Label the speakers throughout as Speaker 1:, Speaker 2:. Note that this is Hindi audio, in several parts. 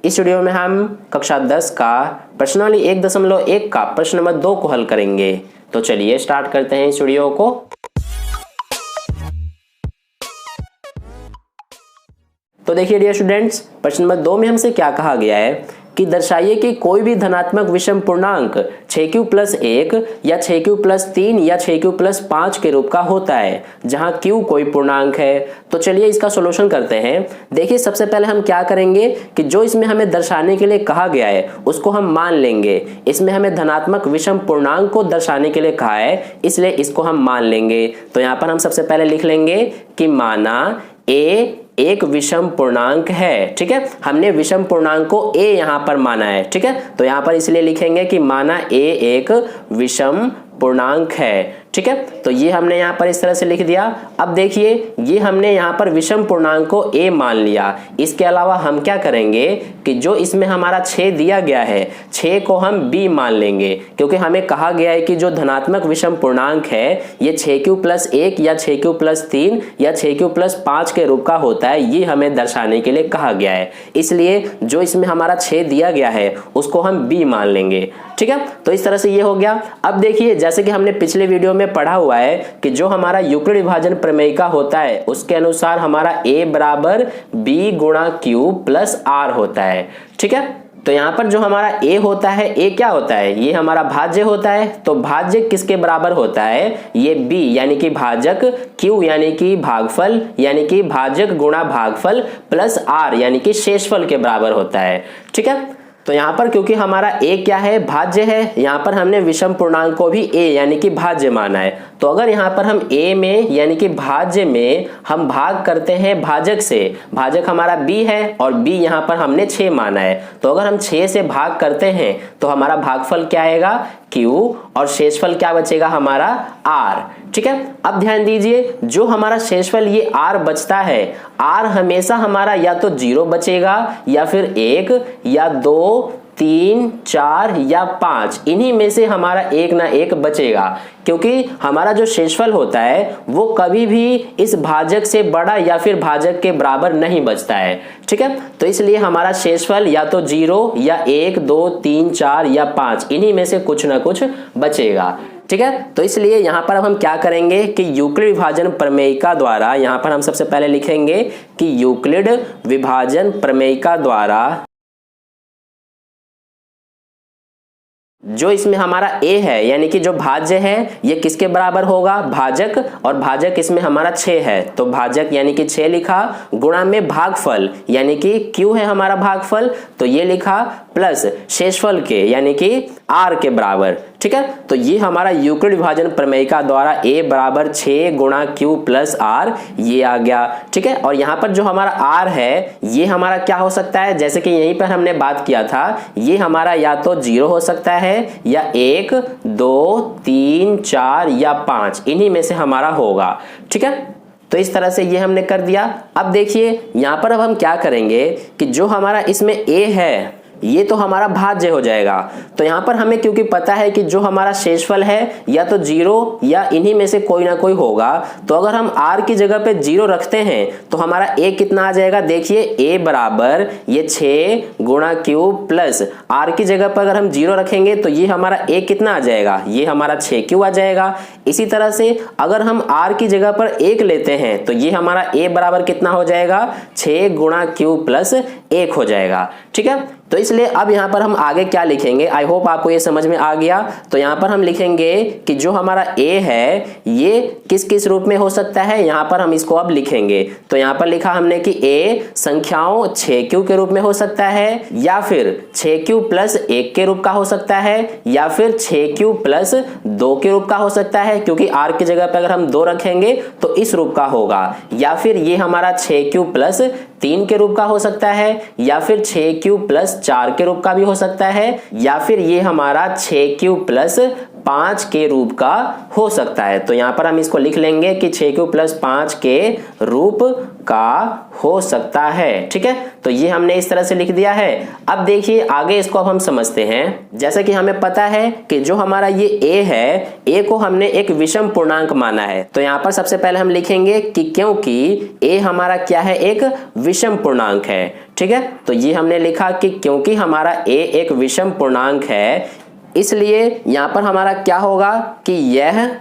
Speaker 1: इस वीडियो में हम कक्षा 10 का प्रश्नावली 1.1 का प्रश्न नंबर 2 को हल करेंगे। तो चलिए स्टार्ट करते हैं इस वीडियो को। तो देखिए डियर स्टूडेंट्स, प्रश्न नंबर 2 में हमसे क्या कहा गया है कि दर्शाइए कि कोई भी धनात्मक विषम पूर्णांक 6q+1 या 6q+3 या 6q+5 के रूप का होता है जहां q कोई पूर्णांक है। तो चलिए इसका सॉल्यूशन करते हैं। देखिए सबसे पहले हम क्या करेंगे कि जो इसमें हमें दर्शाने के लिए कहा गया है उसको हम मान लेंगे। इसमें हमें धनात्मक विषम पूर्णांक को दर्शाने के लिए कहा है, इसलिए इसको हम मान लेंगे। तो यहाँ पर हम सबसे पहले लिख लेंगे कि माना a एक विषम पूर्णांक है। ठीक है, हमने विषम पूर्णांक को a यहां पर माना है। ठीक है, तो यहां पर इसलिए लिखेंगे कि माना a एक विषम पूर्णांक है। ठीक है, तो ये हमने यहाँ पर इस तरह से लिख दिया। अब देखिए ये हमने यहाँ पर विषम पूर्णांक को a मान लिया। इसके अलावा हम क्या करेंगे कि जो इसमें हमारा 6 दिया गया है 6 को हम b मान लेंगे, क्योंकि हमें कहा गया है कि जो धनात्मक विषम पूर्णांक है ये 6q+1 या 6q+3 या 6q+5 के रूप का होता है, ये हमें दर्शाने के लिए कहा गया है। इसलिए जो इसमें हमारा 6 दिया गया है उसको हम b मान लेंगे। ठीक है, तो इस तरह से ये हो गया। अब देखिए जैसे कि हमने पिछले वीडियो में पढ़ा हुआ है कि जो हमारा यूक्लिड विभाजन प्रमेय का होता है उसके अनुसार हमारा a बराबर b गुणा q प्लस r होता है। ठीक है, तो यहाँ पर जो हमारा a होता है, a क्या होता है, ये हमारा भाज्य होता है। तो भाज्य किसके बराबर होता है, ये b यानी कि भाजक, q यानी कि भागफल यानी कि भाजक गुणा भागफल प्लस r यानी कि शेषफल के बराबर होता है। ठीक है, तो यहाँ पर क्योंकि हमारा a क्या है, भाज्य है, यहाँ पर हमने विषम पूर्णांक को भी a यानी कि भाज्य माना है। तो अगर यहाँ पर हम a में यानी कि भाज्य में हम भाग करते हैं भाजक से, भाजक हमारा b है और b यहाँ पर हमने 6 माना है, तो अगर हम 6 से भाग करते हैं तो हमारा भागफल क्या आएगा q और शेषफल क्या बचेगा हमारा r। ठीक है, अब ध्यान दीजिए जो हमारा शेषफल ये r बचता है, r हमेशा हमारा या तो 0 बचेगा या फिर 1 या 2 3 4 या 5, इन्हीं में से हमारा एक ना एक बचेगा, क्योंकि हमारा जो शेषफल होता है वो कभी भी इस भाजक से बड़ा या फिर भाजक के बराबर नहीं बचता है। ठीक है, तो इसलिए हमारा शेषफल या तो 0 या 1 2 3 4 या 5, इन्हीं में से कुछ ना कुछ बचेगा। ठीक है, तो इसलिए यहाँ पर अब हम क्या करेंगे कि यूक्लिड विभाजन प्रमेयिका द्वारा, यहाँ पर हम सबसे पहले लिखेंगे कि यूक्लिड विभाजन प्रमेयिका द्वारा जो इसमें हमारा a है यानी कि जो भाज्य है ये किसके बराबर होगा, भाजक, और भाजक इसमें हमारा 6 है, तो भाजक यानी कि 6 लिखा, गुणा में भागफल यानी कि q है हमारा भागफल, तो ये लिखा, प्लस शेषफल के यानी कि r के बराबर। ठीक है, तो ये हमारा यूक्लिड विभाजन प्रमेयिका द्वारा a बराबर 6 गुणा q प्लस r ये आ गया। ठीक है, और यहाँ पर जो हमारा r है ये हमारा क्या हो सकता है, जैसे कि यहीं पर हमने बात किया था, ये हमारा या तो 0 हो सकता है या 1 2 3 4 या 5, इन्हीं में से हमारा होगा। ठीक है, तो इस तरह से ये हमने कर दिया। अब देखिए यहाँ पर अब हम क्या करेंगे कि जो हमारा इसमें a है ये तो हमारा भाज्य हो जाएगा। तो यहाँ पर हमें क्योंकि पता है कि जो हमारा शेषफल है या तो 0 या इन्हीं में से कोई ना कोई होगा, तो अगर हम r की जगह पे 0 रखते हैं तो हमारा a कितना आ जाएगा, देखिए a बराबर ये 6 गुणा q प्लस r की जगह पर अगर हम 0 रखेंगे तो ये हमारा a कितना आ जाएगा, ये हमारा 6q आ जाएगा। इसी तरह से अगर हम r की जगह पर 1 लेते हैं तो ये हमारा a बराबर कितना हो जाएगा, 6 गुणा q प्लस 1 हो जाएगा। ठीक है, तो इसलिए अब यहाँ पर हम आगे क्या लिखेंगे, आई होप आपको ये समझ में आ गया। तो यहाँ पर हम लिखेंगे कि जो हमारा a है ये किस किस रूप में हो सकता है, यहाँ पर हम इसको अब लिखेंगे। तो यहाँ पर लिखा हमने कि a संख्याओं 6q के रूप में हो सकता है, या फिर 6q प्लस 1 के रूप का हो सकता है, या फिर 6q प्लस 2 के रूप का हो सकता है, क्योंकि r की जगह पर अगर हम 2 रखेंगे तो इस रूप का होगा, या फिर ये हमारा 6q प्लस 3 के रूप का हो सकता है, या फिर 6q प्लस 4 के रूप का भी हो सकता है, या फिर ये हमारा 6q प्लस 5 के रूप का हो सकता है। तो यहाँ पर हम इसको लिख लेंगे कि 6q प्लस 5 के रूप का हो सकता है। ठीक है, तो ये हमने इस तरह से लिख दिया है। अब देखिए आगे इसको अब हम समझते हैं। जैसा कि हमें पता है कि जो हमारा ये a है, a को हमने एक विषम पूर्णांक माना है, तो यहाँ पर सबसे पहले हम लिखेंगे कि क्योंकि a हमारा क्या है, एक विषम पूर्णांक है। ठीक है, तो ये हमने लिखा कि क्योंकि हमारा a एक विषम पूर्णांक है, इसलिए यहाँ पर हमारा क्या होगा कि यह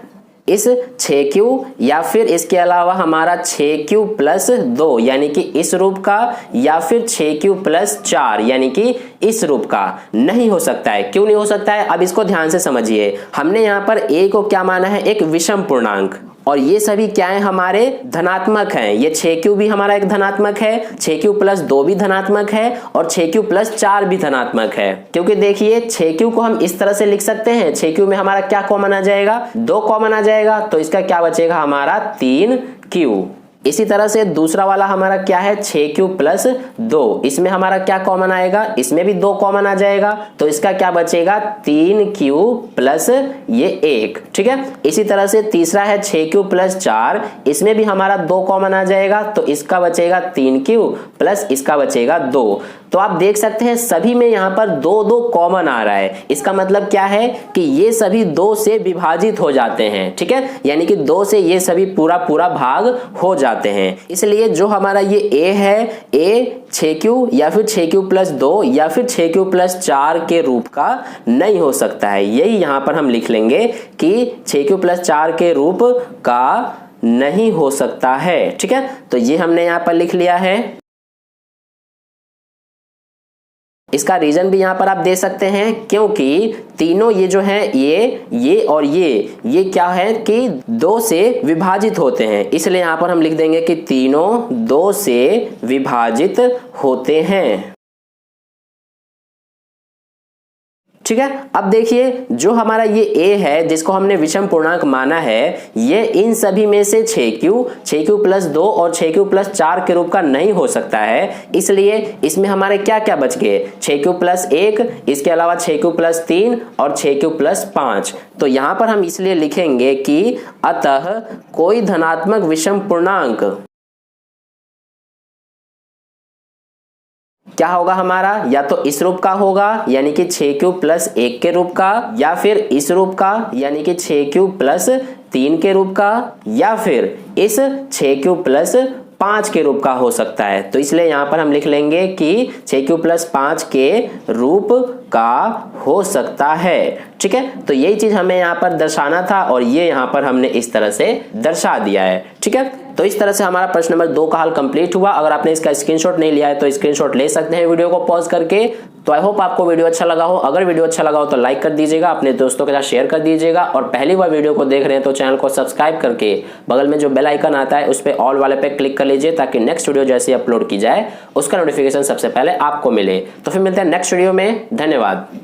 Speaker 1: इस 6q या फिर इसके अलावा हमारा 6q प्लस 2 यानी कि इस रूप का, या फिर 6q प्लस 4 यानी कि इस रूप का नहीं हो सकता है। क्यों नहीं हो सकता है, अब इसको ध्यान से समझिए। हमने यहाँ पर a को क्या माना है, एक विषम पूर्णांक, और ये सभी क्या है, हमारे धनात्मक हैं। ये 6q भी हमारा एक धनात्मक है, 6q प्लस 2 भी धनात्मक है, और 6q प्लस 4 भी धनात्मक है। क्योंकि देखिए 6q को हम इस तरह से लिख सकते हैं, 6q में हमारा क्या कॉमन आ जाएगा, 2 कॉमन आ जाएगा, तो इसका क्या बचेगा हमारा 3q। इसी तरह से दूसरा वाला हमारा क्या है, 6q प्लस 2, इसमें हमारा क्या कॉमन आएगा, इसमें भी 2 कॉमन आ जाएगा, तो इसका क्या बचेगा 3q प्लस ये 1। ठीक है, इसी तरह से तीसरा है 6q प्लस 4, इसमें भी हमारा 2 कॉमन आ जाएगा, तो इसका बचेगा 3q प्लस इसका बचेगा 2। तो आप देख सकते हैं सभी में यहाँ पर 2 कॉमन आ रहा है। इसका मतलब क्या है कि ये सभी 2 से विभाजित हो जाते हैं। ठीक है, यानी कि 2 से ये सभी पूरा भाग हो जाते हैं। इसलिए जो हमारा ये a है, a 6q या फिर 6q प्लस 2 या फिर 6q प्लस 4 के रूप का नहीं हो सकता है। यही यहाँ पर हम लिख लेंगे कि 6q प्लस 4 के रूप का नहीं हो सकता है। ठीक है, तो ये हमने यहाँ पर लिख लिया है। इसका रीजन भी यहाँ पर आप दे सकते हैं, क्योंकि तीनों ये जो है, ये और ये क्या है कि 2 से विभाजित होते हैं, इसलिए यहाँ पर हम लिख देंगे कि तीनों 2 से विभाजित होते हैं। ठीक है, अब देखिए जो हमारा ये a है जिसको हमने विषम पूर्णांक माना है, ये इन सभी में से 6q प्लस 2 और 6q प्लस 4 के रूप का नहीं हो सकता है। इसलिए इसमें हमारे क्या क्या बच गए, 6q प्लस 1, इसके अलावा 6q प्लस 3 और 6q प्लस 5। तो यहाँ पर हम इसलिए लिखेंगे कि अतः कोई धनात्मक विषम पूर्णांक क्या होगा हमारा, या तो इस रूप का होगा यानी कि 6q प्लस 1 के रूप का, या फिर इस रूप का यानी कि 6q प्लस 3 के रूप का, या फिर इस 6q प्लस 5 के रूप का हो सकता है। तो इसलिए यहाँ पर हम लिख लेंगे कि 6q प्लस 5 के रूप का हो सकता है। ठीक है, तो यही चीज हमें यहाँ पर दर्शाना था और ये यहाँ पर हमने इस तरह से दर्शा दिया है। ठीक है, तो इस तरह से हमारा प्रश्न नंबर 2 का हल कंप्लीट हुआ। अगर आपने इसका स्क्रीनशॉट नहीं लिया है तो स्क्रीनशॉट ले सकते हैं वीडियो को पॉज करके। तो आई होप आपको वीडियो अच्छा लगा हो। अगर वीडियो अच्छा लगा हो तो लाइक कर दीजिएगा, अपने दोस्तों के साथ शेयर कर दीजिएगा, और पहली बार वीडियो को देख रहे हैं तो चैनल को सब्सक्राइब करके बगल में जो बेल आइकन आता है उस पर ऑल वाले पे क्लिक कर लीजिए, ताकि नेक्स्ट वीडियो जैसे अपलोड की जाए उसका नोटिफिकेशन सबसे पहले आपको मिले। तो फिर मिलते हैं नेक्स्ट वीडियो में। धन्यवाद।